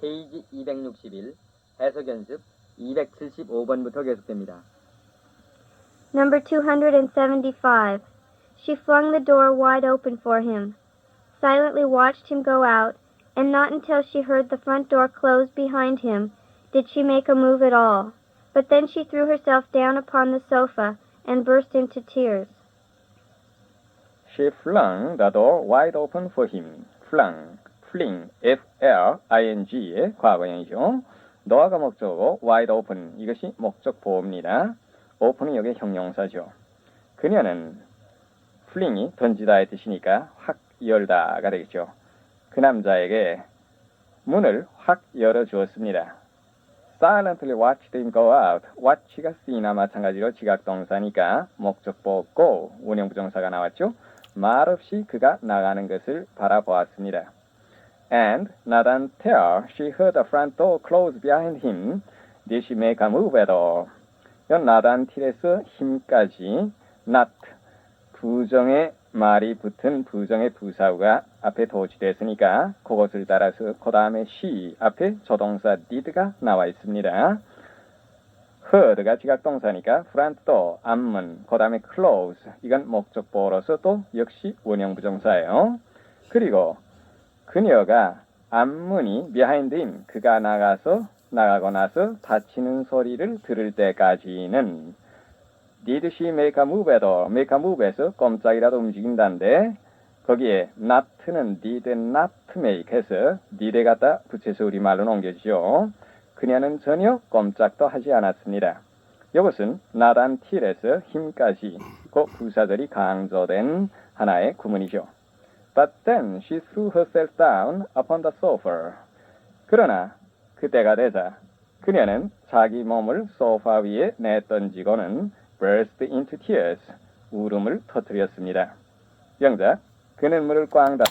페이지 261, 해석 연습 275번부터 계속됩니다. Number 275. She flung the door wide open for him, silently watched him go out, and not until she heard the front door close behind him did she make a move at all. But then she threw herself down upon the sofa and burst into tears. She flung the door wide open for him. flung, fling, F-L-I-N-G의 과거형이죠. 너가 목적어고 wide open, 이것이 목적 보호입니다. open은 여기에 형용사죠. 그녀는 fling이 던지다의 뜻이니까 확 열다가 되겠죠. 그 남자에게 문을 확 열어주었습니다. Silently watched him go out. watch가 see나 마찬가지로 지각동사니까 목적보 go, 원형부정사가 나왔죠. 말없이 그가 나가는 것을 바라보았습니다. And not until she heard the front door close behind him did she make a move at all. not until에서 힘까지 not, 부정의 말이 붙은 부정의 부사구가 앞에 도치됐으니까 그것을 따라서 그 다음에 she 앞에 조동사 did가 나와 있습니다. heard가 지각동사니까 front door, 앞문, 그 다음에 close, 이건 목적보호로서 또 역시 원형부정사예요. 그리고 그녀가 앞문이 behind him, 그가 나가고 나서 닫히는 소리를 들을 때까지는 did she make a move at all? make a move에서 꼼짝이라도 움직인다는데 거기에 not는 did not make 해서 did에 갖다 붙여서 우리말로 옮겨지죠. 그녀는 전혀 꼼짝도 하지 않았습니다. 이것은 not until에서 힘까지 그 부사들이 강조된 하나의 구문이죠. But then she threw herself down upon the sofa. 그러나 그때가 되자 그녀는 자기 몸을 소파 위에 내던지고는 burst into tears, 울음을 터뜨렸습니다. 영작, 그는 문을 꽝 닫...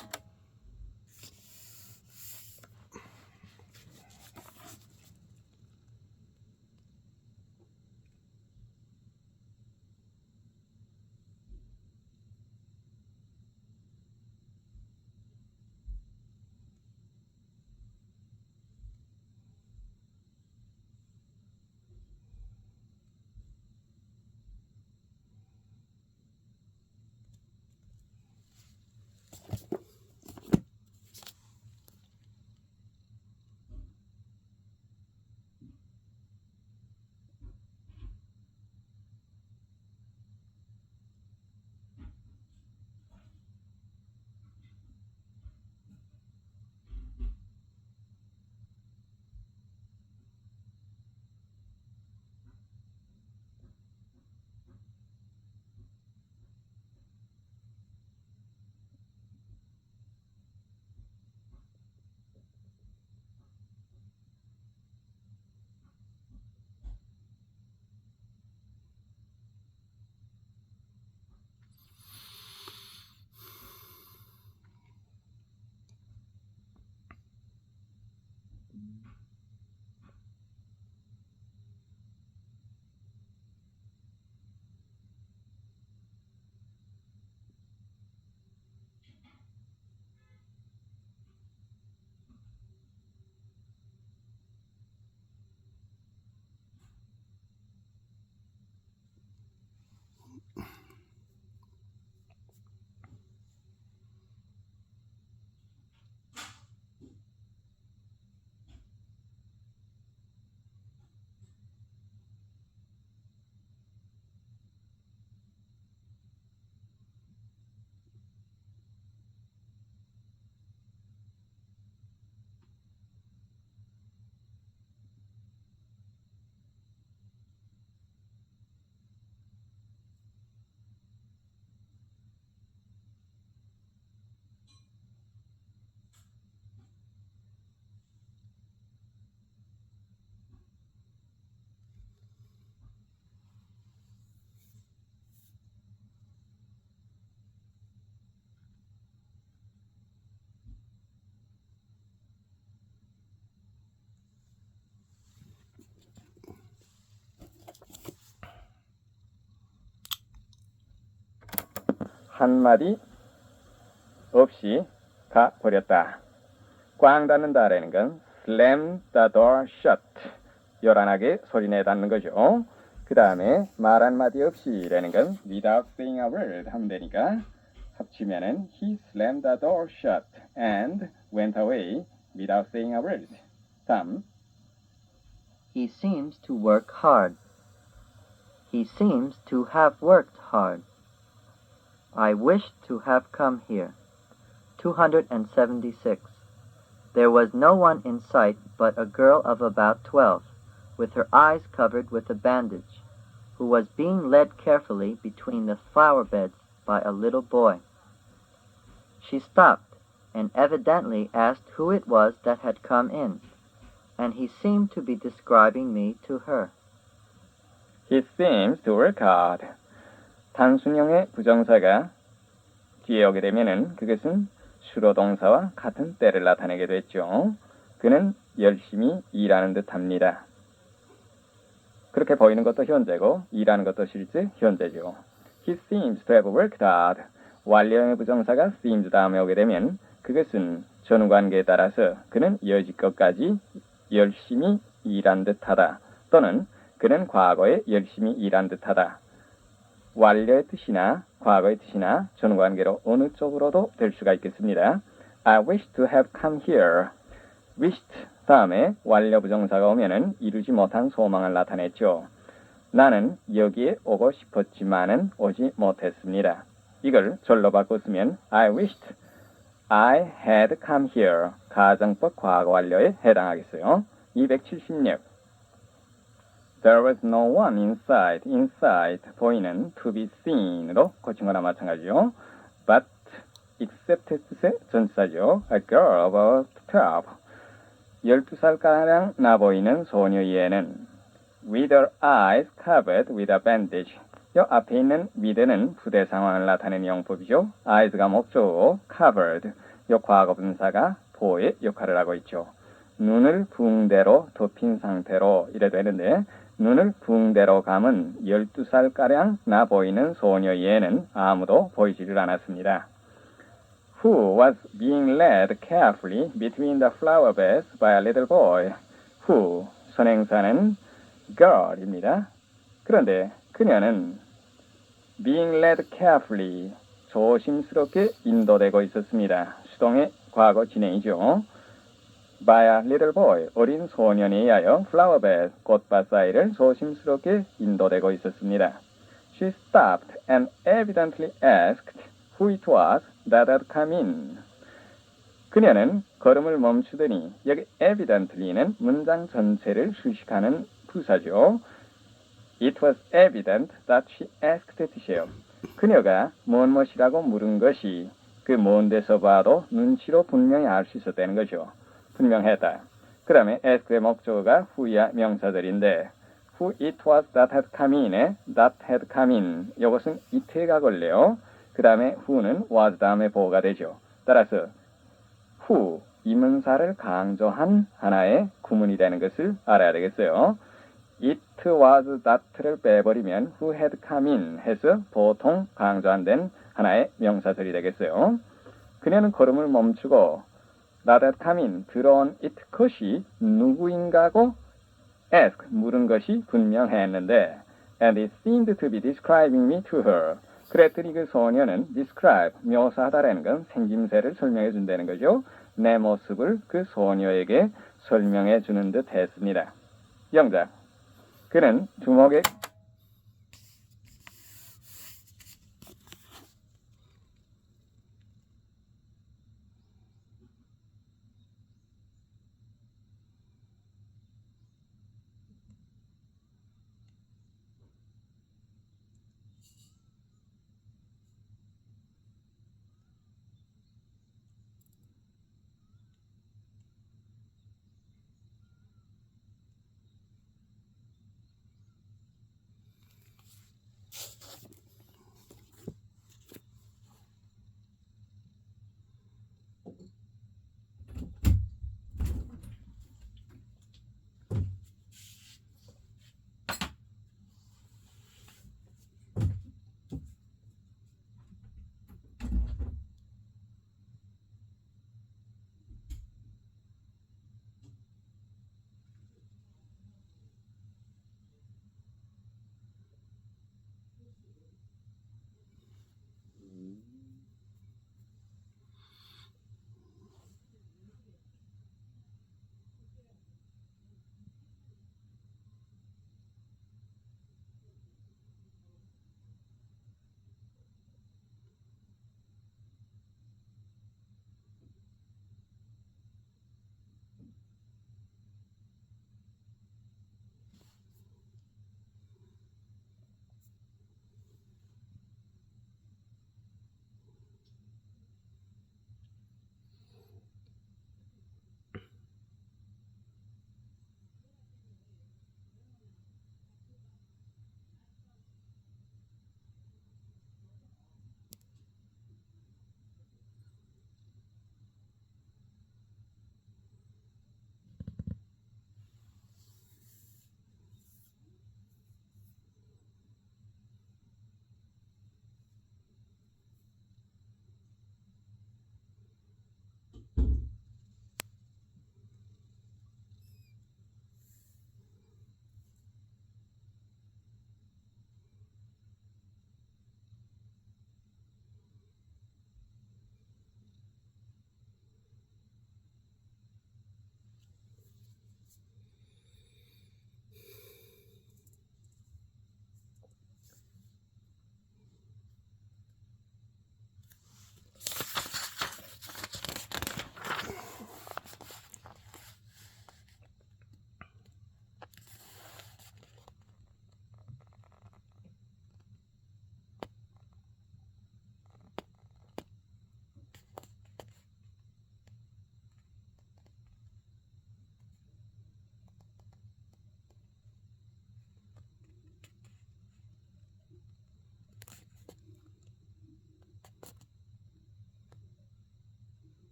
한마디 없이 가버렸다. 꽝 닫는다라는 건 slammed the door shut. 요란하게 소리내 닫는 거죠. 그 다음에 말 한마디 없이라는 건 without saying a word 하면 되니까 합치면은 he slammed the door shut and went away without saying a word. 다음 He seems to work hard. He seems to have worked hard. I wished to have come here. 276. There was no one in sight but a girl of about 12, with her eyes covered with a bandage, who was being led carefully between the flower beds by a little boy. She stopped and evidently asked who it was that had come in, and he seemed to be describing me to her. He seems to work hard. 단순형의 부정사가 뒤에 오게 되면은 그것은 주로 동사와 같은 때를 나타내게 됐죠. 그는 열심히 일하는 듯합니다. 그렇게 보이는 것도 현재고 일하는 것도 실제 현재죠. He seems to have worked hard. 완료형의 부정사가 seems 다음에 오게 되면 그것은 전후관계에 따라서 그는 여지껏까지 열심히 일한 듯하다. 또는 그는 과거에 열심히 일한 듯하다. 완료의 뜻이나 과거의 뜻이나 전후관계로 어느 쪽으로도 될 수가 있겠습니다. I wish to have come here. wished 다음에 완료 부정사가 오면은 이루지 못한 소망을 나타냈죠. 나는 여기에 오고 싶었지만은 오지 못했습니다. 이걸 절로 바꿔 쓰면 I wished I had come here. 가정법 과거 완료에 해당하겠어요. 276. There was no one inside. inside 보이는 to be seen으로 고친 거나 마찬가지죠. But except 뜻의 전사죠. A girl about 12. 12살가량 나 보이는 소녀에는 with her eyes covered with a bandage. 요 앞에 있는 with는 부대 상황을 나타내는 용법이죠. eyes가 목적어고 covered. 요 과거 분사가 보호의 역할을 하고 있죠. 눈을 붕대로 덮인 상태로 이래 되는데 눈을 붕대로 감은 12살가량 나 보이는 소녀에는 아무도 보이지를 않았습니다. Who was being led carefully between the flower beds by a little boy. Who, 선행사는 girl입니다. 그런데 그녀는 being led carefully, 조심스럽게 인도되고 있었습니다. 수동의 과거 진행이죠. by a little boy, 어린 소년에 의하여 flower bed, 꽃밭 사이를 조심스럽게 인도되고 있었습니다. She stopped and evidently asked who it was that had come in. 그녀는 걸음을 멈추더니 여기 evidently는 문장 전체를 수식하는 부사죠. It was evident that she asked 뜻이에요. 그녀가 무엇이라고 물은 것이 그 먼 데서 봐도 눈치로 분명히 알 수 있었다는 거죠. 분명했다. 그 다음에 ask의 목적어가 who야 명사들인데 who it was that had come in에 that had come in 이것은 it가 걸려요. 그 다음에 who는 was 다음에 보호가 되죠. 따라서 who 이문사를 강조한 하나의 구문이 되는 것을 알아야 되겠어요. It was that를 빼버리면 who had come in 해서 보통 강조 안 된 하나의 명사들이 되겠어요. 그녀는 걸음을 멈추고 that had come in 들어온 it 것이 누구인가고 ask 물은 것이 분명했는데 and it seemed to be describing me to her. 그랬더니 그 소녀는 describe 묘사하다라는 건 생김새를 설명해 준다는 거죠. 내 모습을 그 소녀에게 설명해 주는 듯 했습니다. 영작. 그는 두목의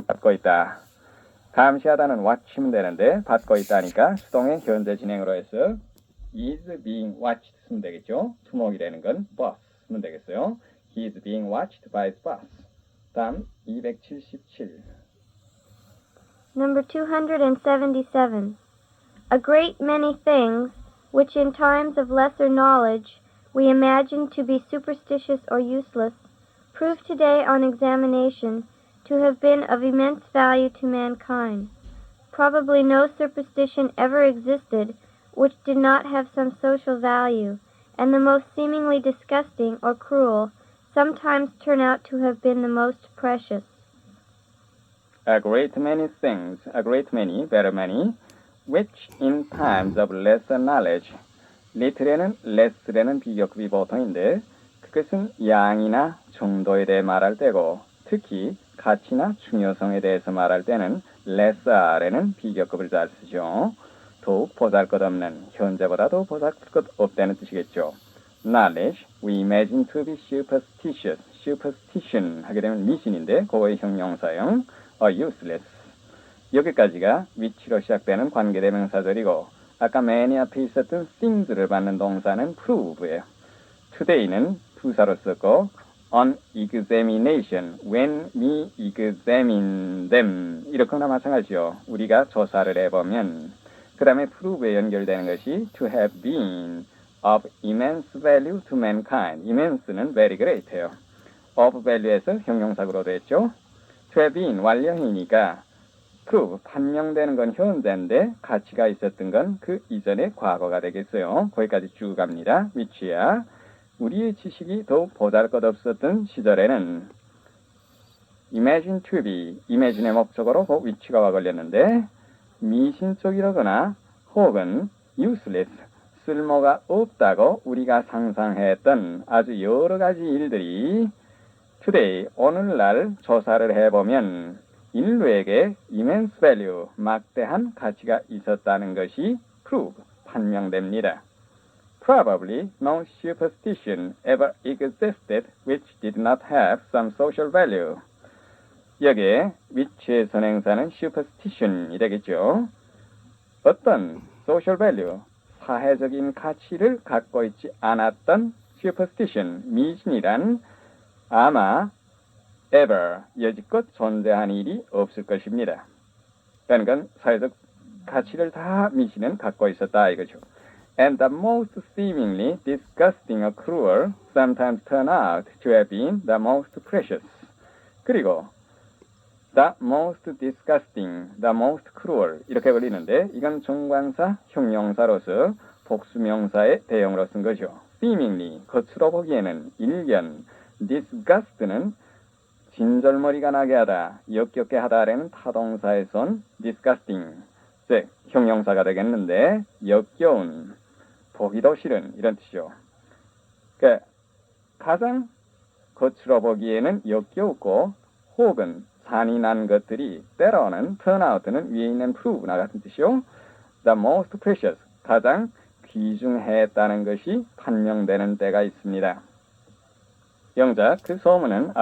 받고 있다. 감시하다는 watch면 되는데 받고 있다니까 수동의 현재 진행으로 해서 is being watched 쓰면 되겠죠. 투목이라는 건 boss면 되겠어요. He is being watched by his boss. 다음 277. Number 277. A great many things, which in times of lesser knowledge we imagine to be superstitious or useless, prove today on examination to have been of immense value to mankind. Probably no superstition ever existed which did not have some social value, and the most seemingly disgusting or cruel sometimes turn out to have been the most precious. A great many things, a great many, very many, which in times of lesser knowledge, little에는 less라는 비교급이 보통인데 그것은 양이나 정도에 대해 말할 때고 특히 가치나 중요성에 대해서 말할 때는 lesser라는 비교급을 잘 쓰죠. 더욱 보잘것없는, 현재보다도 보잘것없다는 뜻이겠죠. Knowledge, we imagine to be superstitious. superstition 하게 되면 미신인데 그거의 형용사형 useless. 여기까지가 which로 시작되는 관계대명사절이고 아까 many 앞에 있었던 things를 받는 동사는 prove예요. today는 부사로 썼고 on examination, when we examine them 이렇게나 마찬가지죠. 우리가 조사를 해보면 그 다음에 prove에 연결되는 것이 to have been of immense value to mankind. immense는 very great예요. of value에서 형용사구로 됐죠. to have been 완료형이니까 prove, 판명되는 건 현재인데 가치가 있었던 건 그 이전의 과거가 되겠어요. 거기까지 쭉 갑니다. which야 우리의 지식이 더욱 보잘것없었던 시절에는 imagine to be, imagine의 목적어로 그 which가 와 걸렸는데 미신적이라거나 혹은 useless, 쓸모가 없다고 우리가 상상했던 아주 여러 가지 일들이 today, 오늘날 조사를 해보면 인류에게 immense value, 막대한 가치가 있었다는 것이 prove, 판명됩니다. Probably no superstition ever existed which did not have some social value. 여기에 which의 선행사는 superstition이 되겠죠. 어떤 social value, 사회적인 가치를 갖고 있지 않았던 superstition, 미신이란 아마 ever, 여지껏 존재한 일이 없을 것입니다. 그러니까 사회적 가치를 다 미신은 갖고 있었다 이거죠. And the most seemingly disgusting or cruel sometimes turn out to have been the most precious. 그리고 the most disgusting, the most cruel 이렇게 걸리는데 이건 정관사, 형용사로서 복수명사의 대형으로 쓴 거죠. seemingly, 겉으로 보기에는 일견, disgust는 진절머리가 나게 하다, 역겹게 하다라는 타동사에서 온 disgusting, 즉 형용사가 되겠는데 역겨운, 보기도 싫은 이런 뜻이죠. 그러니까 가장 겉으로 보기에는 역겹고 혹은 잔인한 것들이 때로는 turnout는 위에 있는 prove나 같은 뜻이요. The most precious, 가장 귀중했다는 것이 판명되는 때가 있습니다. 영작, 그 소문은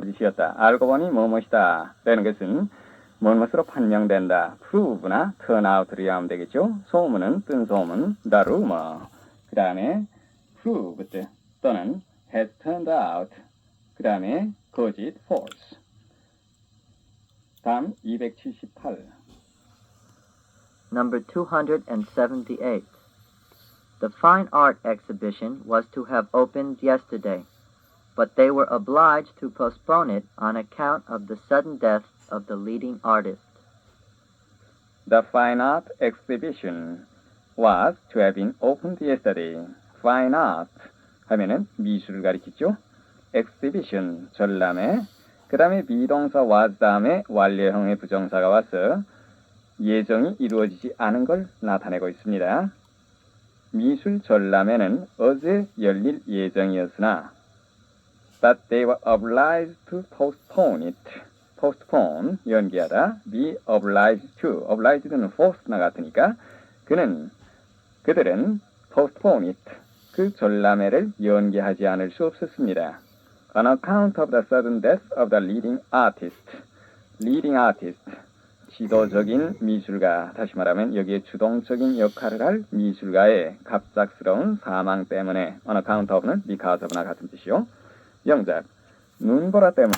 거짓이었다. 알고 보니 뭐뭐이다. 라는 것은 무엇으로 판명된다. prove나 turn out를 이해하면 되겠죠. 소문은 뜬 소문, the rumor. 그 다음에 proved 또는 has turned out. 그 다음에 거짓, false. 다음 278. Number 278. The fine art exhibition was to have opened yesterday, but they were obliged to postpone it on account of the sudden death of the leading artist. The fine art exhibition was to have been opened yesterday. Fine art 하면은 미술을 가리키죠. exhibition 전람회. 그 다음에 비동사 was 다음에 완료형의 부정사가 와서 예정이 이루어지지 않은 걸 나타내고 있습니다. 미술 전람회는 어제 열릴 예정이었으나 but they were obliged to postpone it. postpone, 연기하다. be obliged to. obliked는 forced나 같으니까 그들은 postpone it. 그 전람회를 연기하지 않을 수 없었습니다. On account of the sudden death of the leading artist. leading artist. 지도적인 미술가, 다시 말하면 여기에 주동적인 역할을 할 미술가의 갑작스러운 사망 때문에 on account of는 because of나 같은 뜻이요. 영작, 눈보라 때문에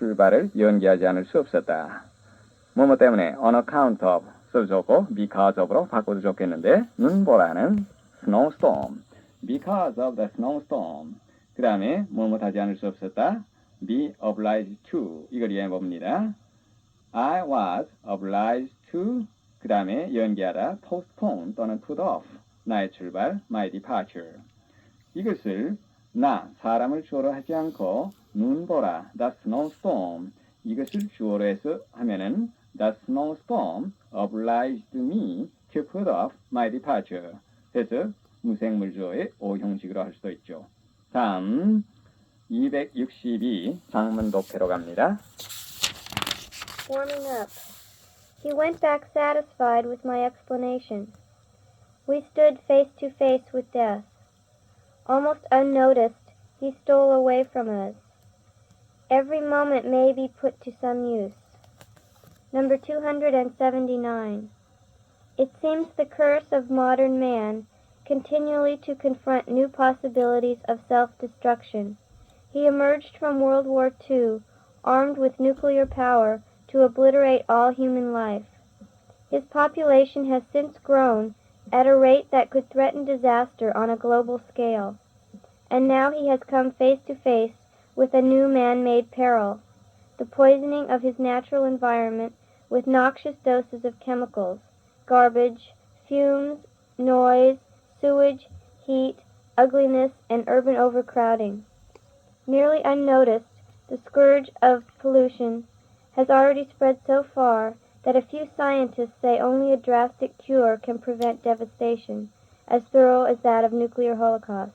출발을 연기하지 않을 수 없었다. 뭐뭐 때문에 on account of 써도 좋고 because of로 바꿔도 좋겠는데 눈보라는 snowstorm. because of the snowstorm. 그 다음에 뭐뭐 하지 않을 수 없었다. be obliged to. 이걸 이해해 봅니다. I was obliged to. 그 다음에 연기하다 postpone 또는 put off. 나의 출발, my departure. 이것을 나, 사람을 주어로 하지 않고 눈보라, the snowstorm. 이것을 주어로 해서 하면은 the snowstorm obliged me to put off my departure. 해서 무생물주어의 오형식으로 할 수도 있죠. 다음 262 장문 독해로 갑니다. Warming up. He went back satisfied with my explanation. We stood face to face with death. Almost unnoticed, he stole away from us. Every moment may be put to some use. Number 279. It seems the curse of modern man continually to confront new possibilities of self-destruction. He emerged from World War II armed with nuclear power to obliterate all human life. His population has since grown at a rate that could threaten disaster on a global scale. And now he has come face to face with a new man-made peril, the poisoning of his natural environment with noxious doses of chemicals, garbage, fumes, noise, sewage, heat, ugliness, and urban overcrowding. Nearly unnoticed, the scourge of pollution has already spread so far that a few scientists say only a drastic cure can prevent devastation as thorough as that of nuclear holocaust.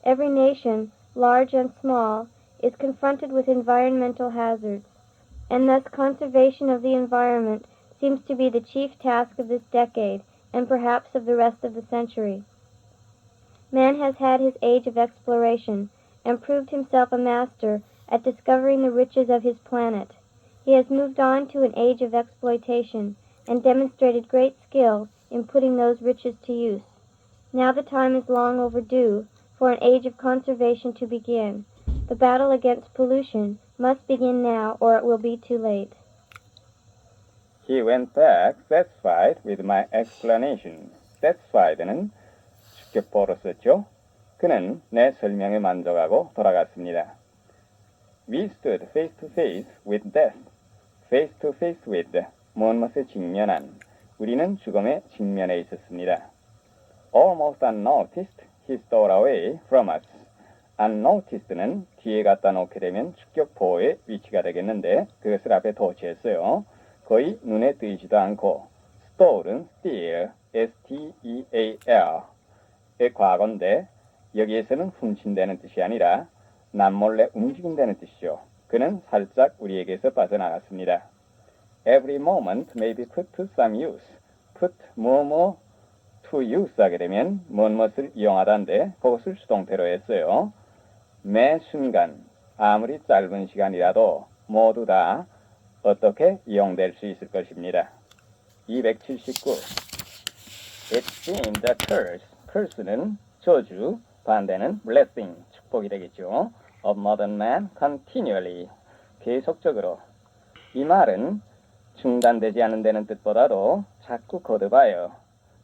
Every nation, large and small, is confronted with environmental hazards, and thus conservation of the environment seems to be the chief task of this decade and perhaps of the rest of the century. Man has had his age of exploration and proved himself a master at discovering the riches of his planet. He has moved on to an age of exploitation and demonstrated great skill in putting those riches to use. Now the time is long overdue for an age of conservation to begin. The battle against pollution must begin now or it will be too late. He went back satisfied with my explanation. satisfied는 주격보로 썼죠. 그는 내 설명에 만족하고 돌아갔습니다. We stood face to face with death. face to face with 무엇에 직면한. 우리는 죽음에 직면해 있었습니다. Almost unnoticed, he stole away from us. unnoticed는 뒤에 갖다 놓게 되면 주격보호의 위치가 되겠는데 그것을 앞에 도치했어요. 거의 눈에 띄지도 않고 stole은 steal, S-T-E-A-L의 과거인데 여기에서는 훔친다는 뜻이 아니라 남몰래 움직인다는 뜻이죠. 그는 살짝 우리에게서 빠져나갔습니다. Every moment may be put to some use. put 뭐뭐 to use 하게 되면 무엇을 이용하다인데 그것을 수동태로 했어요. 매 순간 아무리 짧은 시간이라도 모두 다 어떻게 이용될 수 있을 것입니다. 279. It seemed a curse는 저주, 반대는 blessing, 축복이 되겠죠. of modern man continually, 계속적으로. 이 말은 중단되지 않는다는 뜻보다도 자꾸 거듭하여,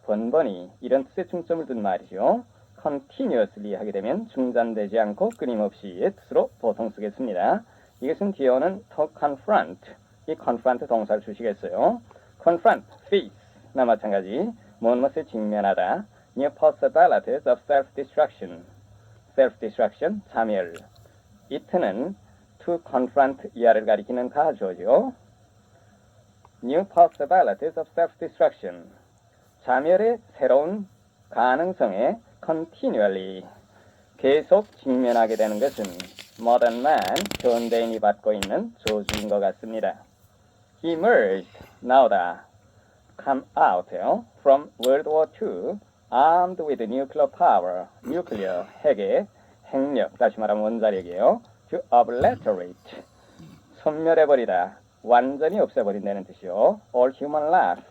번번이 이런 뜻의 중점을 둔 말이죠. continuously 하게 되면 중단되지 않고 끊임없이의 뜻으로 보통 쓰겠습니다. 이것은 뒤에 오는 to confront, 이 confront 동사를 주시겠어요. confront, face나 마찬가지, 무엇에 직면하다, new possibilities of self-destruction, self-destruction, 자멸. it는 to confront 이하를 가리키는 가주어죠. new possibilities of self-destruction, 자멸의 새로운 가능성에 continually, 계속 직면하게 되는 것은 modern man, 현대인이 받고 있는 조주인 것 같습니다. He emerged, 나오다, come out요, from World War II, armed with nuclear power, nuclear, 핵의 핵력, 다시 말하면 원자력이에요. to obliterate, 소멸해버리다, 완전히 없애버린다는 뜻이요. all human life.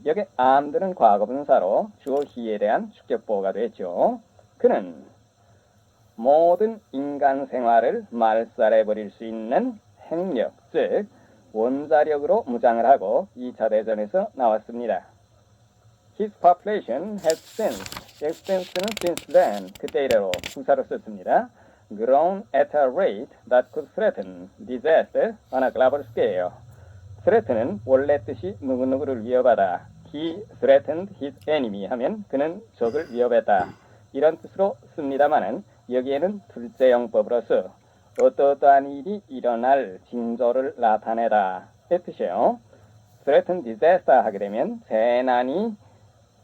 여기 armed는 과거분사로 주어 he에 대한 주격보호가 되죠. 그는 모든 인간 생활을 말살해버릴 수 있는 핵력, 즉 원자력으로 무장을 하고 2차 대전에서 나왔습니다. His population has since는 since then, 그때 이래로 부사로 썼습니다. grown at a rate that could threaten disaster on a global scale. threaten은 원래 뜻이 누구누구를 위협하다. He threatened his enemy 하면 그는 적을 위협했다. 이런 뜻으로 씁니다마는 여기에는 둘째 영법으로서 어떠한 일이 일어날 징조를 나타내다 의 뜻이에요. threaten disaster 하게 되면 재난이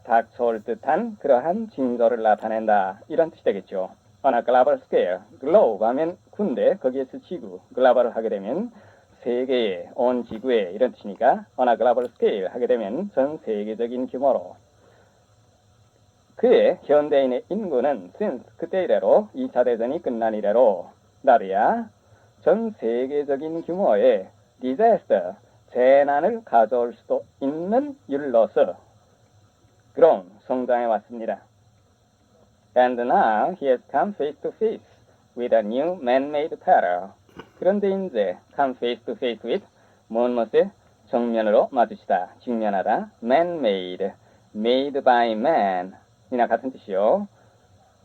닥쳐올 듯한 그러한 징조를 나타낸다 이런 뜻이 되겠죠. on a global scale, globe 하면 군대, 거기에서 지구, global 하게 되면 세계에, 온 지구에 이런 뜻이니까 on a global scale 하게 되면 전 세계적인 규모로. 그의 현대인의 인구는 since 그때 이래로 2차 대전이 끝난 이래로 나르야 전 세계적인 규모의 disaster, 재난을 가져올 수도 있는 율로서 grown, 성장해 왔습니다. And now he has come face to face with a new man-made peril. 그런데 이제 come face to face with 무엇에 정면으로 마주치다, 직면하다, man-made, made by man 이나 같은 뜻이요.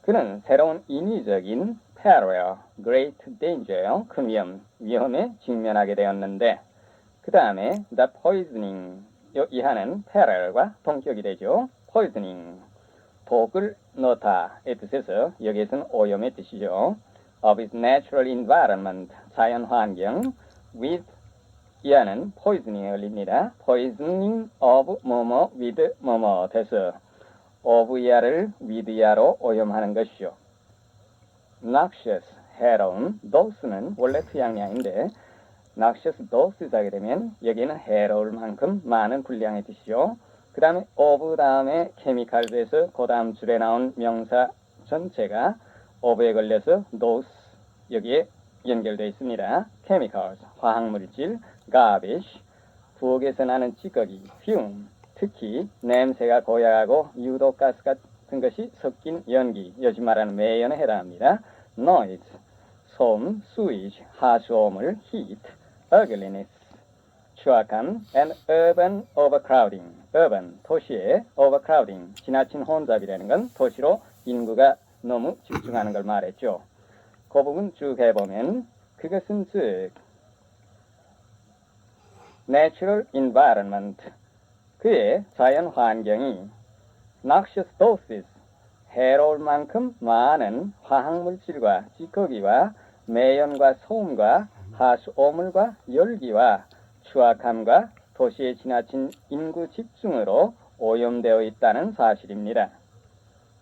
그는 새로운 인위적인 peril, great danger요, 큰 위험에 직면하게 되었는데 그 다음에 the poisoning, 이하는 peril과 동격이 되죠. poisoning, 독을 넣다의 뜻에서 여기에서는 오염의 뜻이죠. of its natural environment, 자연 환경, with 이하는 poisoning에 걸립니다. poisoning of 뭐뭐 with 뭐뭐 돼서 of 이하를 with 이하로 오염하는 것이죠. noxious, 해로운, dose는 원래 투양량인데 noxious doses 하게 되면 여기는 해로울 만큼 많은 분량의 뜻이죠. 그 다음에 of 다음에 chemicals에서 그 다음 줄에 나온 명사 전체가 of에 걸려서 those 여기에 연결되어 있습니다. chemicals, 화학물질, garbage, 부엌에서 나는 찌꺼기, fume, 특히 냄새가 고약하고 유독가스 같은 것이 섞인 연기, 요즘 말하는 매연에 해당합니다. noise, 소음, sewage, 하수오물, heat, ugliness, 추악함, and urban overcrowding, urban, 도시의 overcrowding, 지나친 혼잡이라는 건 도시로 인구가 너무 집중하는 걸 말했죠. 그 부분 쭉 해보면 그것은 즉 natural environment, 그의 자연 환경이 noxious doses, 해로울 만큼 많은 화학물질과 찌꺼기와 매연과 소음과 하수오물과 열기와 추악함과 도시의 지나친 인구 집중으로 오염되어 있다는 사실입니다.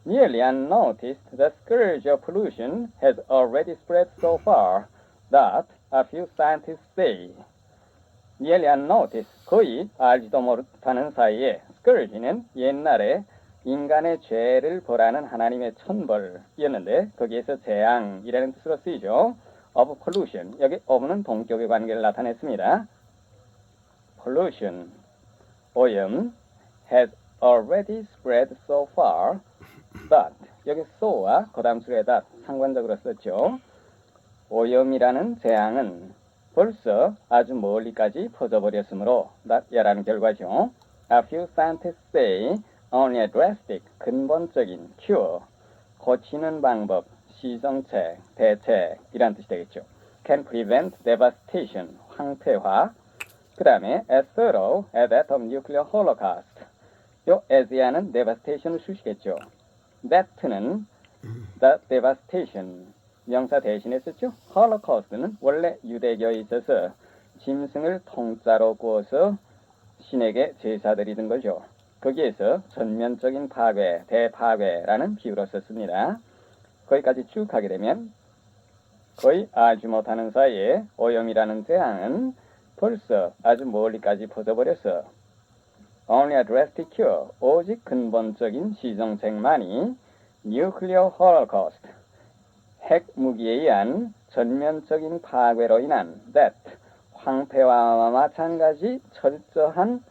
Nearly unnoticed, the scourge of pollution has already spread so far that a few scientists say nearly unnoticed, 거의 알지도 못하는 사이에 scourge는 옛날에 인간의 죄를 벌하는 하나님의 천벌이었는데 거기에서 재앙이라는 뜻으로 쓰이죠. of pollution, 여기 of는 동격의 관계를 나타냈습니다. pollution, 오염, has already spread so far that, 여기 so와 거담술의 that 상관적으로 썼죠. 오염이라는 재앙은 벌써 아주 멀리까지 퍼져버렸으므로 that이라는 결과죠. A few scientists say only a drastic, 근본적인 cure, 고치는 방법, 시정책, 대책이란 뜻이 되겠죠. can prevent devastation, 황폐화. 그 다음에 as thorough as that of nuclear holocaust. 요 as야는 devastation을 수식했죠. that는 the devastation 명사 대신에 썼죠. holocaust는 원래 유대교에 있어서 짐승을 통짜로 구워서 신에게 제사 드리던 거죠. 거기에서 전면적인 파괴, 대파괴라는 비유로 썼습니다. 거기까지 쭉 하게 되면 거의 알지 못하는 사이에 오염이라는 재앙은 벌써 아주 멀리까지 퍼져버려서 only a drastic cure, 오직 근본적인 시정책만이 nuclear holocaust, 핵 무기에 의한 전면적인 파괴로 인한 that, 황폐화와 마찬가지 철저한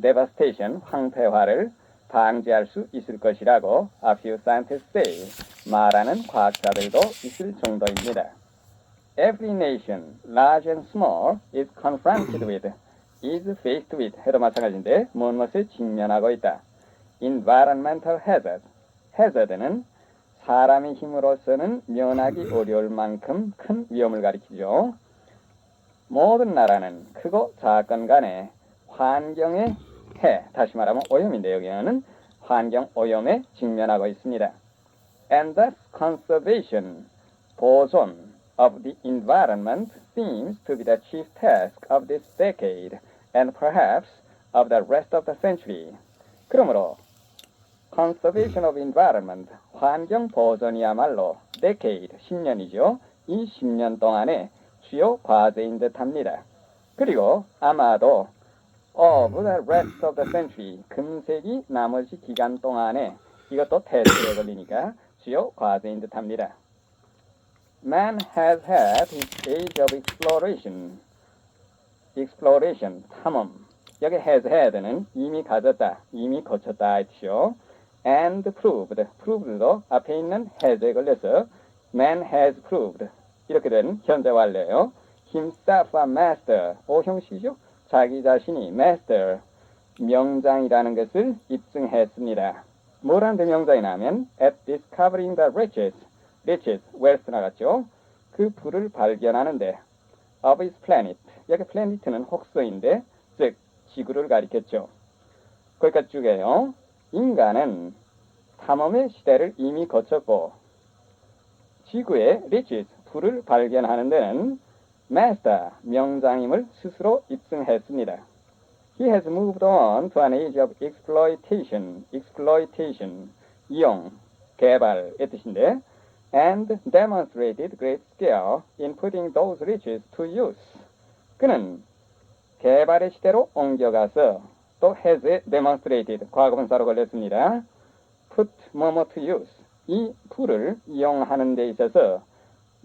devastation, 황폐화를 방지할 수 있을 것이라고 a few scientists say, 말하는 과학자들도 있을 정도입니다. Every nation, large and small, is confronted with, is faced with 해도 마찬가지인데 무엇을 직면하고 있다. Environmental hazard, hazard는 사람의 힘으로서는 면하기 어려울 만큼 큰 위험을 가리키죠. 모든 나라는 크고 작건 간에 환경의 해, 다시 말하면 오염인데 여기는 환경 오염에 직면하고 있습니다. And thus conservation, 보존 of the environment seems to be the chief task of this decade and perhaps of the rest of the century. 그러므로 conservation of environment, 환경 보존이야말로 decade, 10년이죠. 이 10년 동안의 주요 과제인 듯합니다. 그리고 아마도 of the rest of the century, 금세기 나머지 기간 동안에 이것도 테스트에 걸리니까 주요 과제인 듯합니다. Man has had his age of exploration, 탐험. 여기 has had는 이미 가졌다, 이미 거쳤다 했죠. And proved도 앞에 있는 has에 걸려서 man has proved 이렇게 된 현재 완료예요. himself a master, 오형식이죠. 자기 자신이 master, 명장이라는 것을 입증했습니다. 뭐라는 명장이냐면 at discovering the riches, wealth 나갔죠. 그 부를 발견하는데 of his planet, 여기 planet는 혹서인데 즉 지구를 가리켰죠. 거기까지 쭉 해요. 인간은 탐험의 시대를 이미 거쳤고 지구의 riches, 부를 발견하는 데는 master, 명장임을 스스로 입증했습니다. He has moved on to an age of exploitation, 이용, 개발의 뜻인데 and demonstrated great skill in putting those riches to use. 그는 개발의 시대로 옮겨가서 또 has demonstrated, 과거분사로 걸렸습니다. put 뭐뭐 to use, 이 풀을 이용하는 데 있어서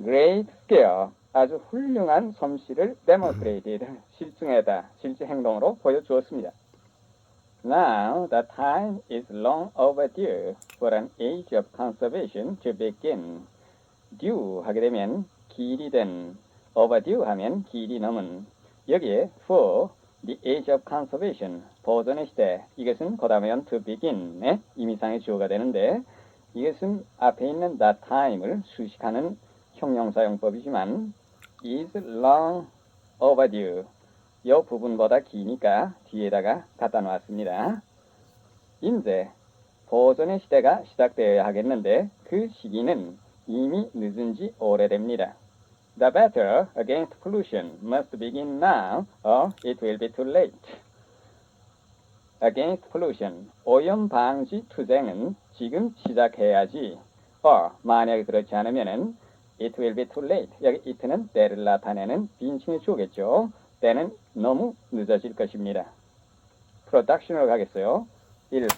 great skill, 아주 훌륭한 솜씨를 demonstrated, 실증에다, 실제 행동으로 보여주었습니다. Now the time is long overdue for an age of conservation to begin. due 하게 되면 길이 된, overdue 하면 길이 넘은, 여기에 for the age of conservation, 보존의 시대, 이것은 그 다음에 to begin의 임의상의 주어가 되는데 이것은 앞에 있는 that time을 수식하는 형용사용법이지만 is long overdue, 이 부분보다 기니까 뒤에다가 갖다 놓았습니다. 이제 보존의 시대가 시작되어야 하겠는데 그 시기는 이미 늦은 지 오래됩니다. The battle against pollution must begin now or it will be too late. Against pollution, 오염 방지 투쟁은 지금 시작해야지. or 만약에 그렇지 않으면은 it will be too late. 여기 it는 때를 나타내는 빈칭의 주어겠죠. 때는 너무 늦어질 것입니다. 프로덕션으로 가겠어요. 1.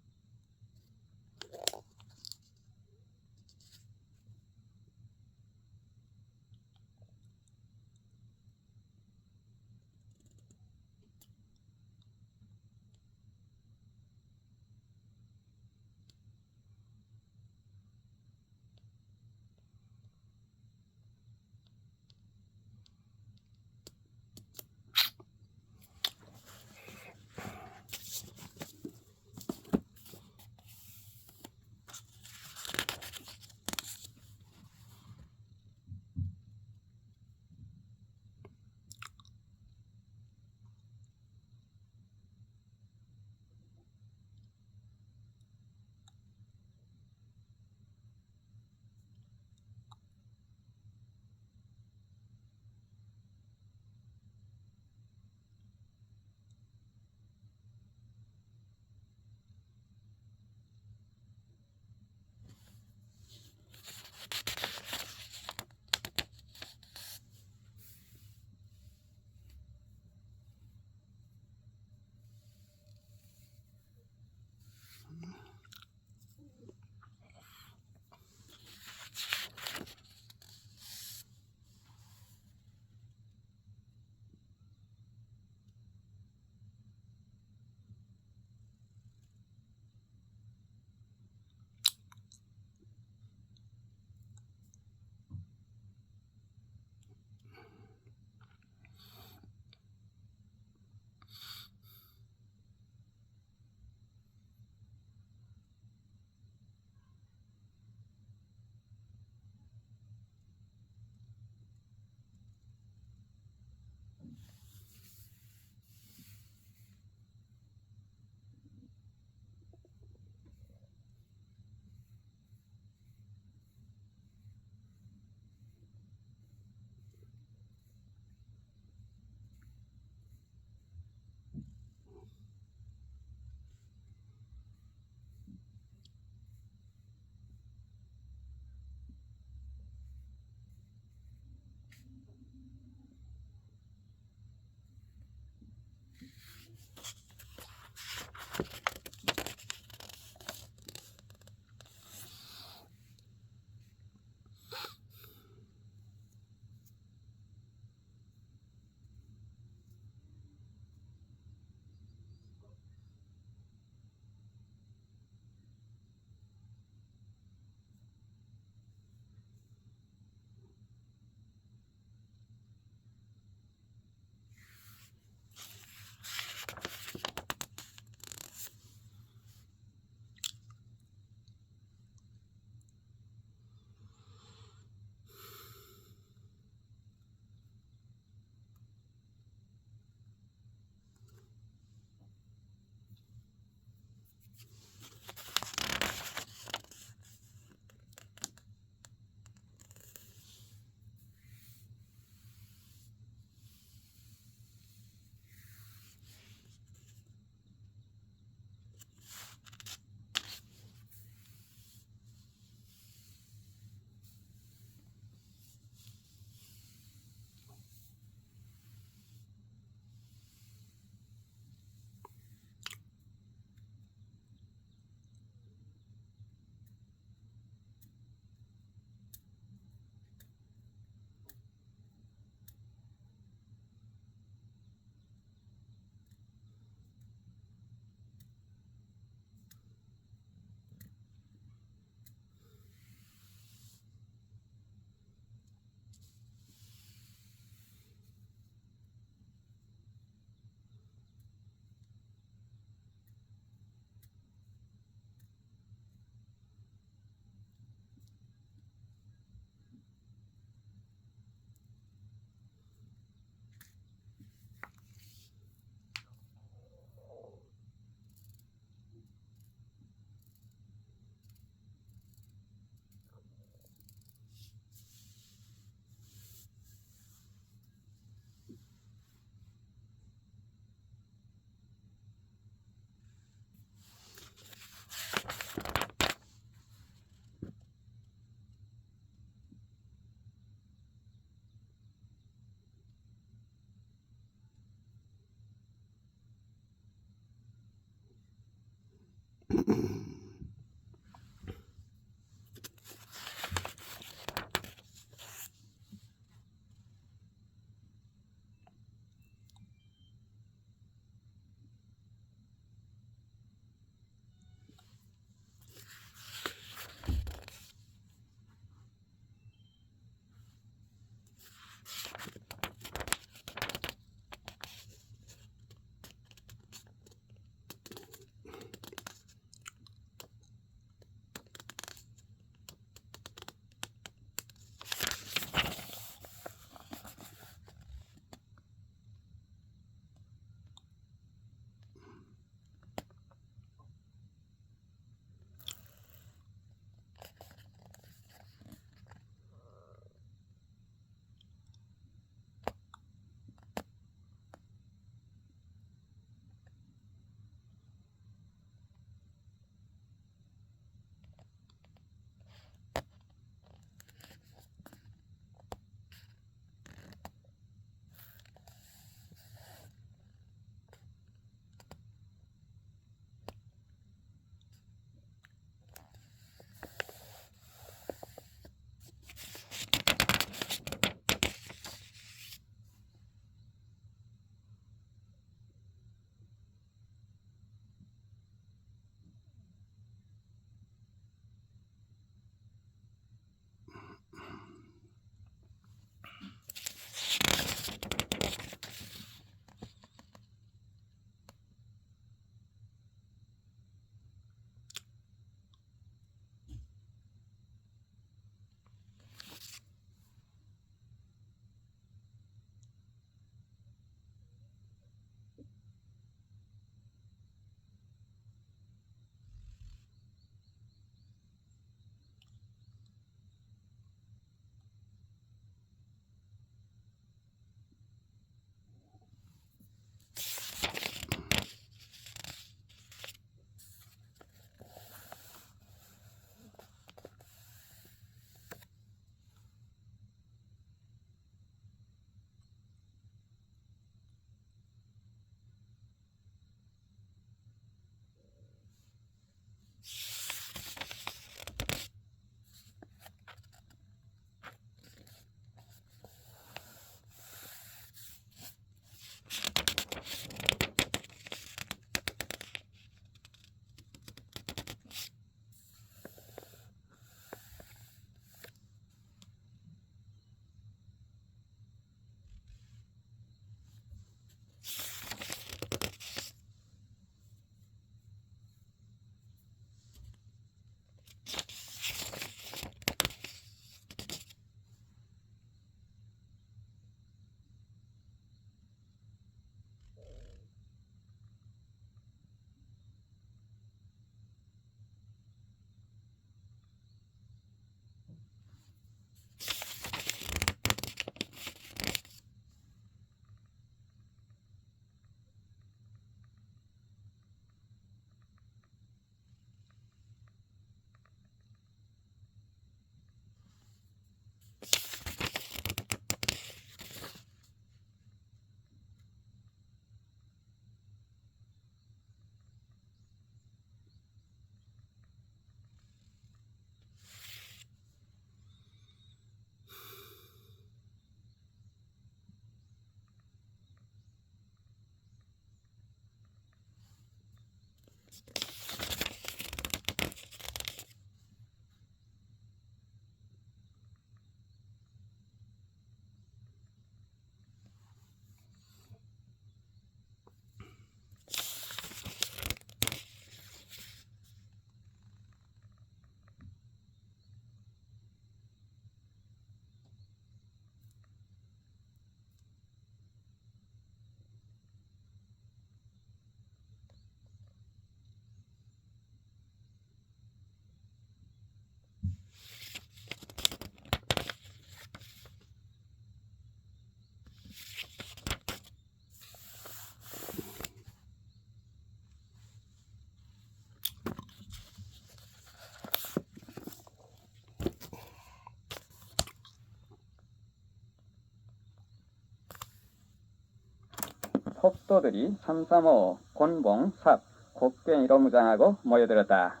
속도들이 335, 곤봉, 삽, 곡괭이로 무장하고 모여들었다.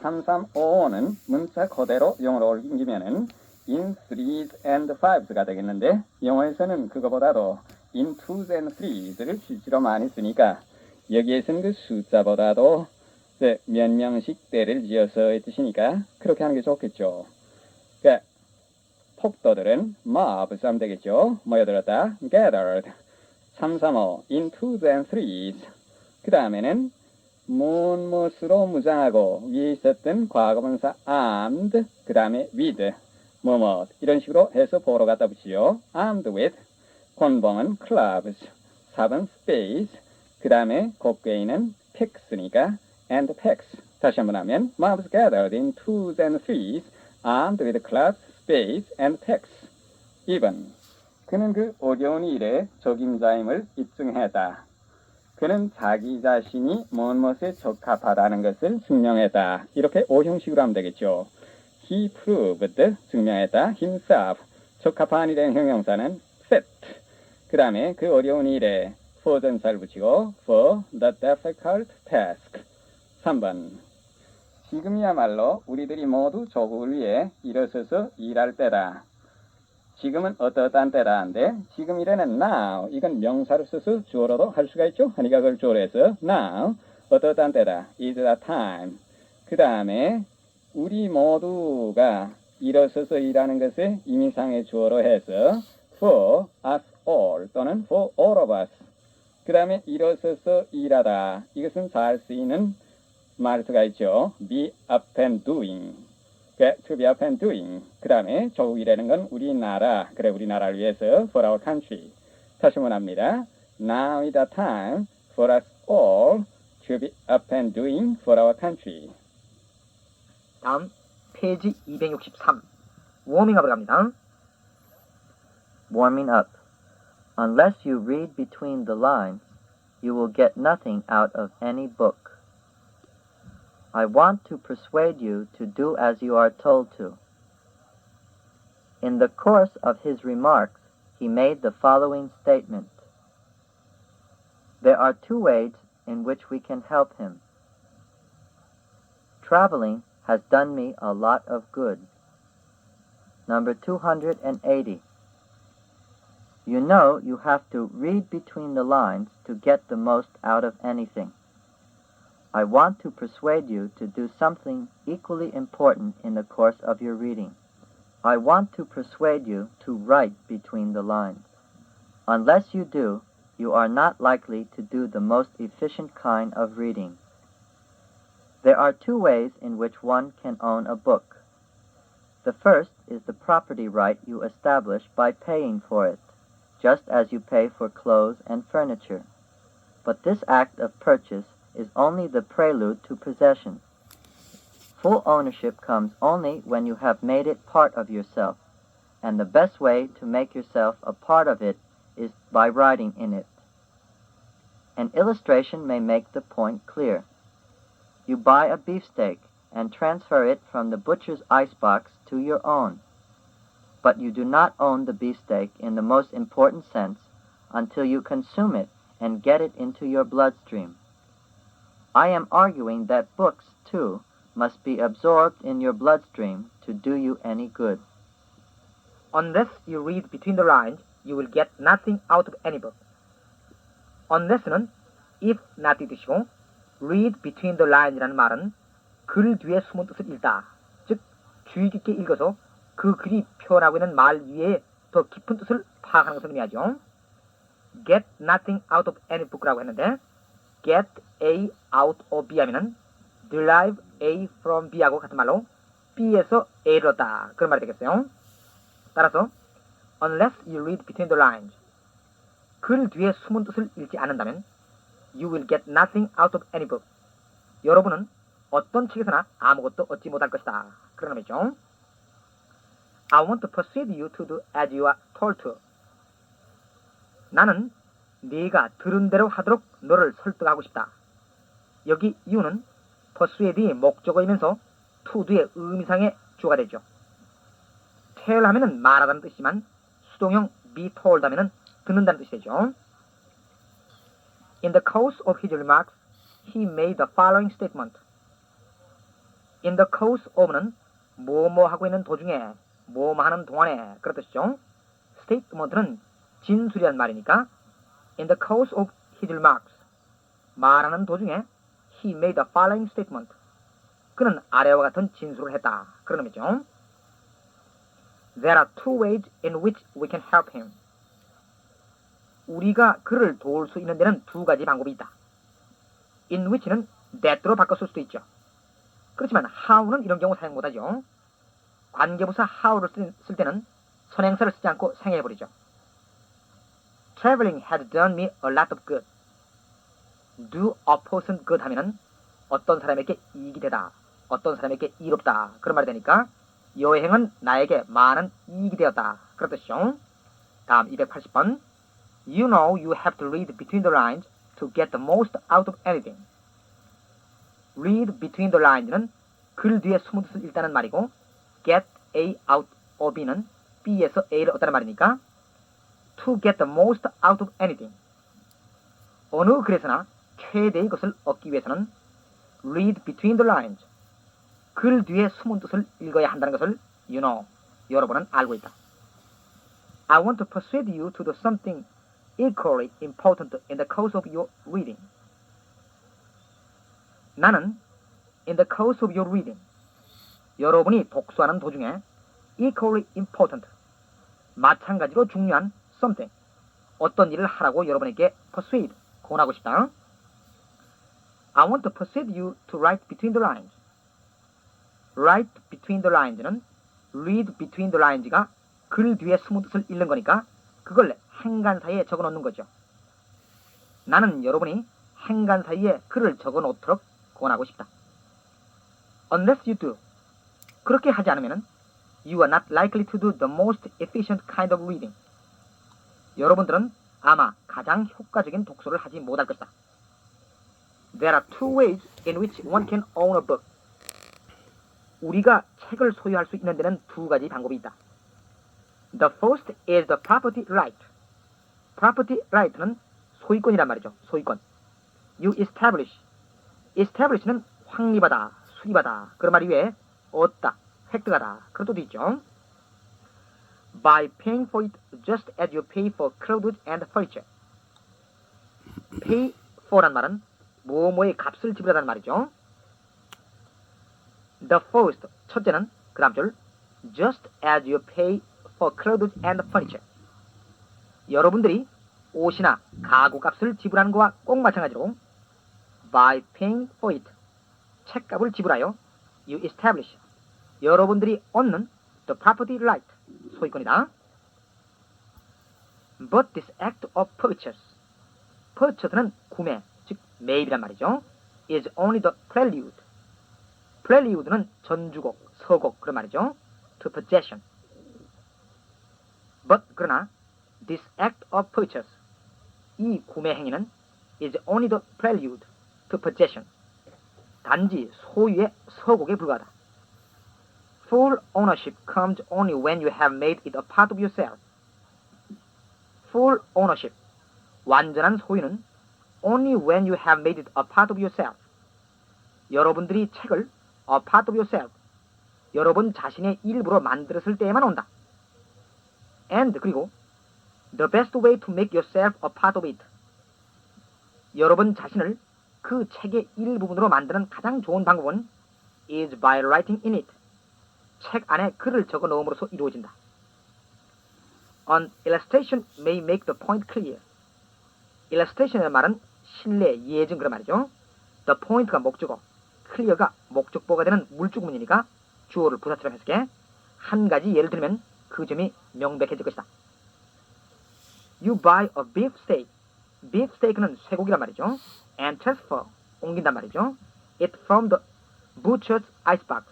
3355는 문자 그대로 영어로 옮기면은 in threes and fives가 되겠는데 영어에서는 그거보다도 in twos and threes를 실제로 많이 쓰니까 여기에서는 그 숫자보다도 몇 명씩 때를 지어서의 뜻이니까 그렇게 하는 게 좋겠죠. 그러니까 폭도들은 mobs 하면 되겠죠. 모여들었다. gathered. 335 in twos and threes. 그 다음에는 무엇으로 무장하고 위에 있었던 과거분사 armed 그 다음에 with 뭐뭐 이런 식으로 해서 보러 갖다 붙이죠. armed with 곤봉은 clubs 4번 space 그 다음에 곡괭이는 picks니까 and picks 다시 한번 하면 mobs gathered in twos and threes armed with clubs, spades and picks 2번 그는 그 어려운 일에 적임자임을 입증했다. 그는 자기 자신이 무엇에 적합하다는 것을 증명했다. 이렇게 오형식으로 하면 되겠죠. He proved, 증명했다. himself, 적합한 일의 형용사는 fit. 그 다음에 그 어려운 일에 for 전사를 붙이고 for the difficult task. 3번 지금이야말로 우리들이 모두 조국을 위해 일어서서 일할 때다. 지금은 어떠한 때라는데 지금이라는 now 이건 명사를 써서 주어로도 할 수가 있죠. 하니까 그걸 주어로 해서 now 어떠한 때다 is a time. 그 다음에 우리 모두가 일어서서 일하는 것에 임의상의 주어로 해서 for us all 또는 for all of us. 그 다음에 일어서서 일하다 이것은 잘 쓰이는 말투가 있죠. be up and doing. to be up and doing. 그 다음에 조국이라는 건 우리나라. 그래 우리나라를 위해서 for our country. 다시 한번 합니다. Now is the time for us all to be up and doing for our country. 다음 페이지 263 워밍업을 갑니다. Warming up. Unless you read between the lines, you will get nothing out of any book. I want to persuade you to do as you are told to. In the course of his remarks, he made the following statement. There are two ways in which we can help him. Traveling has done me a lot of good. Number 280. You know you have to read between the lines to get the most out of anything. I want to persuade you to do something equally important in the course of your reading. I want to persuade you to write between the lines. Unless you do, you are not likely to do the most efficient kind of reading. There are two ways in which one can own a book. The first is the property right you establish by paying for it, just as you pay for clothes and furniture. But this act of purchase is only the prelude to possession. Full ownership comes only when you have made it part of yourself, and the best way to make yourself a part of it is by writing in it. An illustration may make the point clear. You buy a beefsteak and transfer it from the butcher's icebox to your own, but you do not own the beefsteak in the most important sense until you consume it and get it into your bloodstream. I am arguing that books, too, must be absorbed in your bloodstream to do you any good. Unless you read between the lines, you will get nothing out of any book. Unless는 if not의 뜻이고 read between the lines라는 말은 글 뒤에 숨은 뜻을 읽다. 즉 주의 깊게 읽어서 그 글이 표현하고 있는 말 위에 더 깊은 뜻을 파악하는 것을 의미하죠. get nothing out of any book라고 했는데 get A out of B 하면은 derive A from B하고 같은 말로 B에서 A를 얻다 그런 말이 되겠어요. 따라서 unless you read between the lines 글 뒤에 숨은 뜻을 읽지 않는다면 you will get nothing out of any book 여러분은 어떤 책에서나 아무것도 얻지 못할 것이다 그런 의미죠. I want to persuade you to do as you are told to 나는 네가 들은 대로 하도록 너를 설득하고 싶다. 여기 you는 persuade의 목적어이면서 to do의 의미상의 주어가 되죠. tell 하면은 말하다는 뜻이지만 수동형 be told 하면은 듣는다는 뜻이 되죠. In the course of his remarks, he made the following statement. In the course of는 뭐뭐 하고 있는 도중에, 뭐뭐 하는 동안에 그런 뜻이죠. statement는 진술이란 말이니까 in the course of his remarks 말하는 도중에 he made the following statement. 그는 아래와 같은 진술을 했다. 그런 의미죠. There are two ways in which we can help him. 우리가 그를 도울 수 있는 데는 두 가지 방법이 있다. In which는 that로 바꿔 쓸 수도 있죠. 그렇지만 how는 이런 경우 사용 못하죠. 관계부사 how를 쓸 때는 선행사를 쓰지 않고 생략해버리죠. Traveling had done me a lot of good. Do a person good 하면은 어떤 사람에게 이익이 되다, 어떤 사람에게 이롭다 그런 말이 되니까 여행은 나에게 많은 이익이 되었다 그런 뜻이죠. 다음 280번. You know you have to read between the lines to get the most out of anything. Read between the lines는 글 뒤에 숨은 뜻을 읽다는 말이고 get A out of B는 B에서 A를 얻다는 말이니까 to get the most out of anything. 어느 글에서나 최대의 것을 얻기 위해서는 read between the lines. 글 뒤에 숨은 뜻을 읽어야 한다는 것을 you know, 여러분은 알고 있다. I want to persuade you to do something equally important in the course of your reading. 나는 in the course of your reading. 여러분이 독서하는 도중에 equally important. 마찬가지로 중요한 something. 어떤 일을 하라고 여러분에게 persuade, 권하고 싶다. I want to persuade you to write between the lines. Write between the lines는 read between the lines가 글 뒤에 숨은 뜻을 읽는 거니까 그걸 행간 사이에 적어 놓는 거죠. 나는 여러분이 행간 사이에 글을 적어 놓도록 권하고 싶다. Unless you do. 그렇게 하지 않으면 you are not likely to do the most efficient kind of reading. 여러분들은 아마 가장 효과적인 독서를 하지 못할 것이다. There are two ways in which one can own a book. 우리가 책을 소유할 수 있는 데는 두 가지 방법이 있다. The first is the property right. Property right는 소유권이란 말이죠. 소유권. You establish. establish는 확립하다, 수립하다 그런 말 이외에 얻다, 획득하다 그런 뜻도 있죠. By paying for it just as you pay for clothes and furniture. Pay for란 말은 뭐뭐의 값을 지불하다는 말이죠. The first, 첫째는 그 다음 줄 just as you pay for clothes and furniture. 여러분들이 옷이나 가구 값을 지불하는 것과 꼭 마찬가지로 by paying for it, 책값을 지불하여 you establish, 여러분들이 얻는 the property right, 소유권이다. But this act of purchase, purchase는 구매, 즉 매입이란 말이죠. is only the prelude. prelude는 전주곡, 서곡 그런 말이죠. to possession. But 그러나 this act of purchase, 이 구매 행위는 is only the prelude to possession. 단지 소유의 서곡에 불과하다. Full ownership comes only when you have made it a part of yourself. Full ownership, 완전한 소유는 only when you have made it a part of yourself. 여러분들이 책을 a part of yourself, 여러분 자신의 일부로 만들었을 때에만 온다. And 그리고 the best way to make yourself a part of it. 여러분 자신을 그 책의 일부분으로 만드는 가장 좋은 방법은 is by writing in it. 책 안에 글을 적어 넣음으로써 이루어진다. An illustration may make the point clear. illustration이라는 말은 실내, 예증 그런 말이죠. The point가 목적어, clear가 목적보가 되는 물주구문이니까 주어를 부사처럼 해석해 한 가지 예를 들면 그 점이 명백해질 것이다. You buy a beef steak. beef steak는 쇠고기란 말이죠. And transfer, 옮긴단 말이죠. It from the butcher's icebox.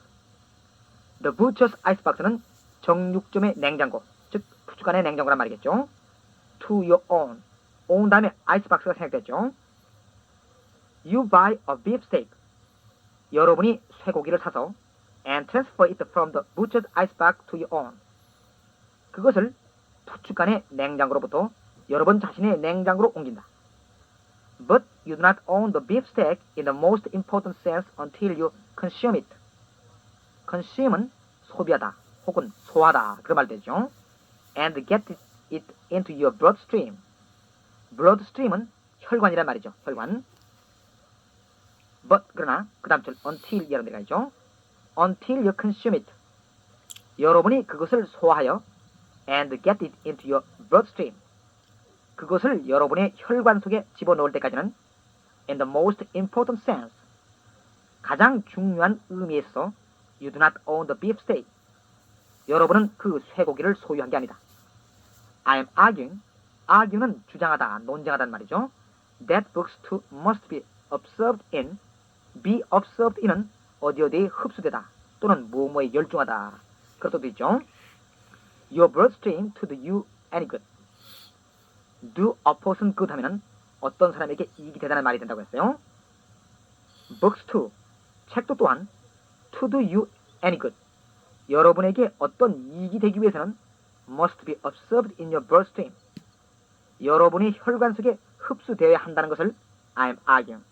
The butcher's icebox는 정육점의 냉장고, 즉 푸주간의 냉장고란 말이겠죠. To your own. own 다음에 icebox가 생략됐죠. You buy a beef steak. 여러분이 쇠고기를 사서 and transfer it from the butcher's icebox to your own. 그것을 푸주간의 냉장고로부터 여러분 자신의 냉장고로 옮긴다. But you do not own the beefsteak in the most important sense until you consume it. consume은 소비하다 혹은 소화하다 그런 말 되죠. And get it into your bloodstream. bloodstream은 혈관이란 말이죠. 혈관. But 그러나 그 다음 줄 until 이라는 데가 있죠. Until you consume it. 여러분이 그것을 소화하여 and get it into your bloodstream. 그것을 여러분의 혈관 속에 집어넣을 때까지는 in the most important sense. 가장 중요한 의미에서 you do not own the beefsteak. 여러분은 그 쇠고기를 소유한 게 아니다. I am arguing. argue는 주장하다, 논쟁하다는 말이죠. That books too must be observed in. be observed in은 어디에 흡수되다 또는 뭐뭐에 열중하다. 그런 뜻도 있죠. Your bloodstream to do you any good. do a person good 하면은 어떤 사람에게 이익이 되다는 말이 된다고 했어요. Books too. 책도 또한 to do you any good. 여러분에게 어떤 이익이 되기 위해서는 must be observed in your bloodstream. 여러분의 혈관 속에 흡수되어야 한다는 것을 I'm arguing.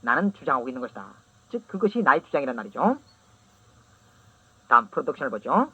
나는 주장하고 있는 것이다. 즉 그것이 나의 주장이란 말이죠. 다음 프로덕션을 보죠.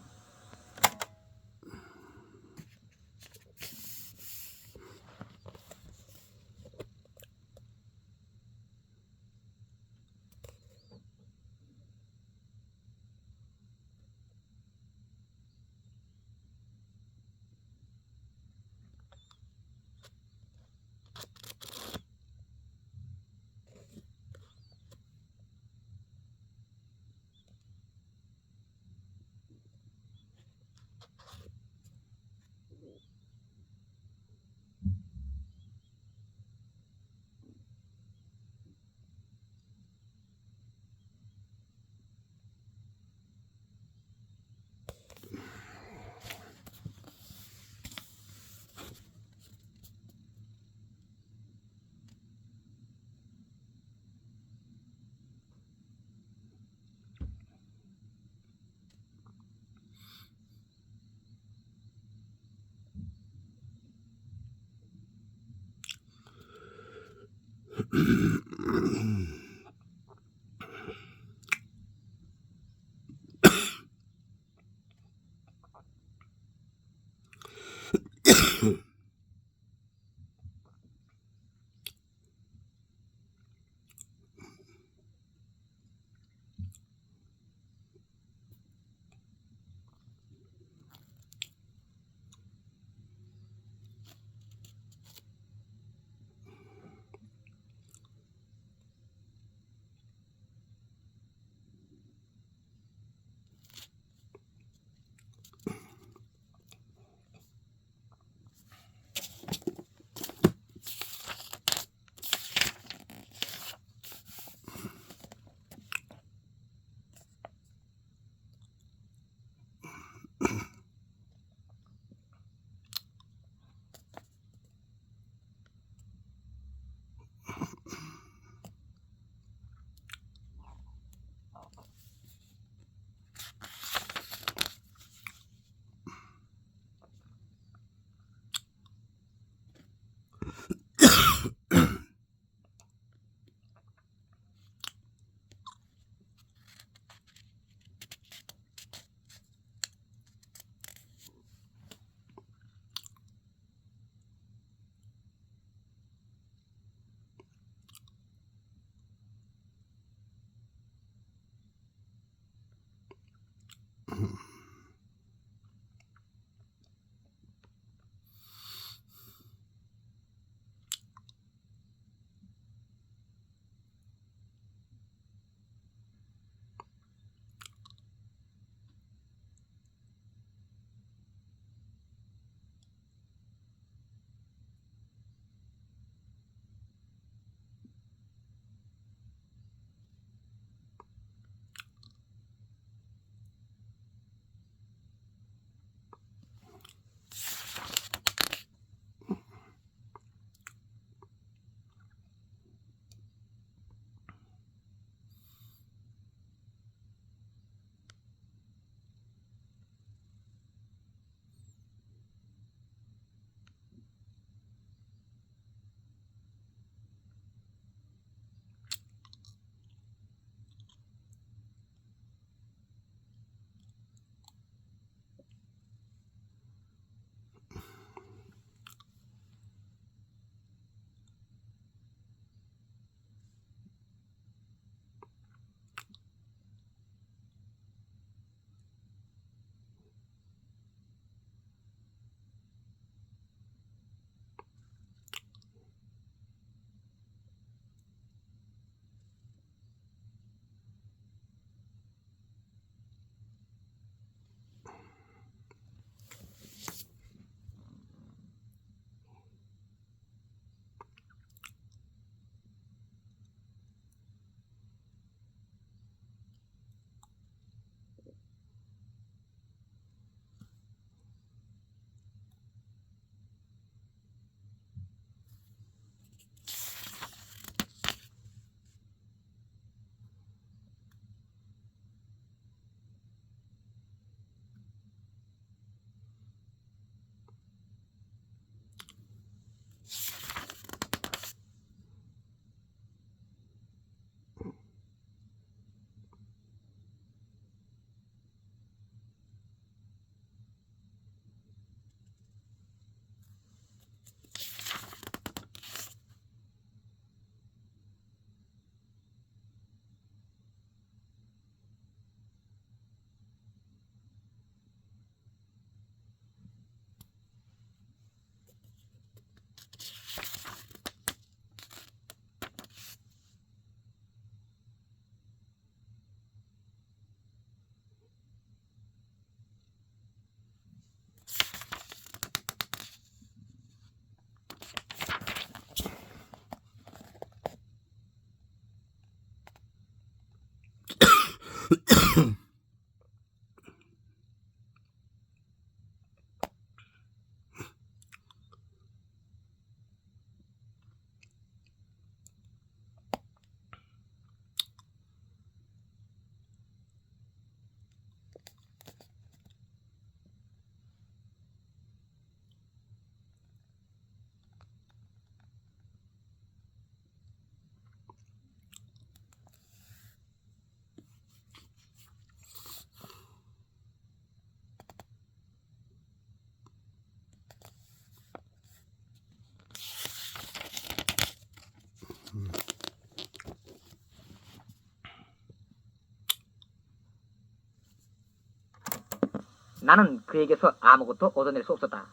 나는 그에게서 아무것도 얻어낼 수 없었다.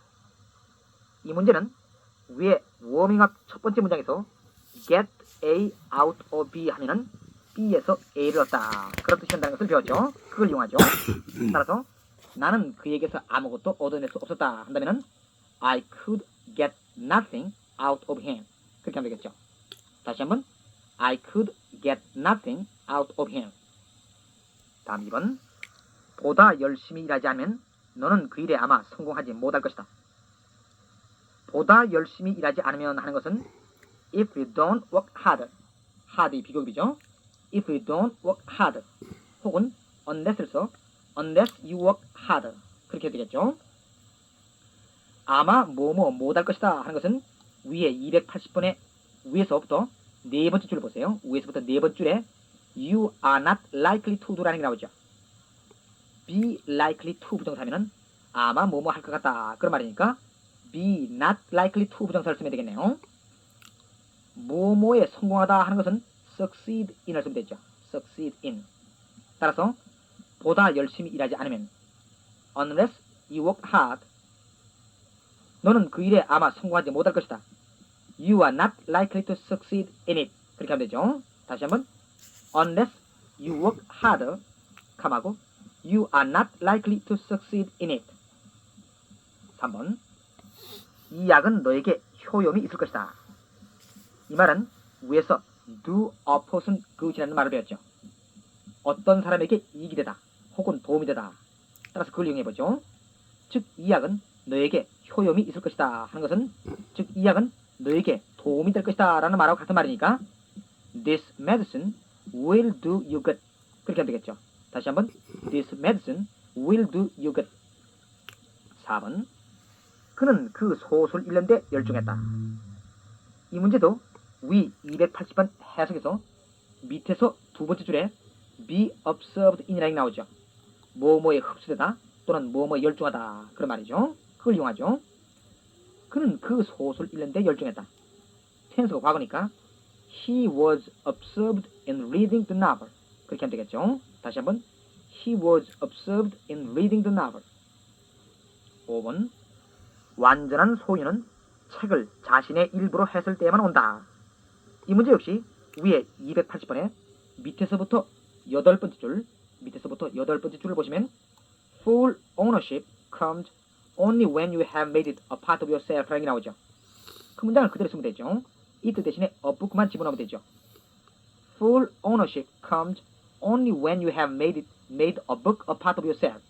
이 문제는 위에 워밍업 첫 번째 문장에서 get A out of B 하면은 B에서 A를 얻다. 그런 뜻이 한다는 것을 배웠죠. 그걸 이용하죠. 따라서 나는 그에게서 아무것도 얻어낼 수 없었다 한다면은 I could get nothing out of him. 그렇게 하면 되겠죠. 다시 한번 I could get nothing out of him. 다음 2번 보다 열심히 일하지 않으면 너는 그 일에 아마 성공하지 못할 것이다. 보다 열심히 일하지 않으면 하는 것은 if you don't work harder. hard이 비교급이죠. if you don't work harder 혹은 unless를 써 unless you work harder 그렇게 해도 되겠죠. 아마 뭐뭐 못할 것이다 하는 것은 위에 280번에 위에서부터 네 번째 줄을 보세요. 위에서부터 네 번째 줄에 you are not likely to do라는 게 나오죠. be likely to 부정사면은 아마 뭐뭐 할 것 같다 그런 말이니까 be not likely to 부정사를 쓰면 되겠네요. 뭐뭐에 성공하다 하는 것은 succeed in을 쓰면 되죠. succeed in. 따라서 보다 열심히 일하지 않으면 unless you work hard 너는 그 일에 아마 성공하지 못할 것이다. You are not likely to succeed in it. 그렇게 하면 되죠. 다시 한번 unless you work harder 컴하고 You are not likely to succeed in it. 3번 이 약은 너에게 효용이 있을 것이다. 이 말은 위에서 do a person good이라는 말을 배웠죠. 어떤 사람에게 이익이 되다 혹은 도움이 되다. 따라서 그걸 이용해보죠. 즉 이 약은 너에게 효용이 있을 것이다 하는 것은 즉 이 약은 너에게 도움이 될 것이다 라는 말하고 같은 말이니까 This medicine will do you good. 그렇게 하면 되겠죠. 다시 한번 This medicine will do you good. 4번 그는 그 소설 읽는데 열중했다. 이 문제도 위 280번 해석에서 밑에서 두 번째 줄에 be observed in이라는 게 나오죠. 뭐뭐에 흡수되다 또는 뭐뭐에 열중하다 그런 말이죠. 그걸 이용하죠. 그는 그 소설 읽는데 열중했다. 텐스가 과거니까 He was observed in reading the novel. 그렇게 하면 되겠죠. 다시 한번 He was observed in reading the novel. 5번 완전한 소유는 책을 자신의 일부로 했을 때에만 온다. 이 문제 역시 위에 280번에 밑에서부터 8번째 줄을 보시면 Full ownership comes only when you have made it a part of yourself 라는 게 나오죠. 그 문장을 그대로 쓰면 되죠. it 대신에 a book만 집어넣으면 되죠. Full ownership comes only when you have made a book a part of yourself.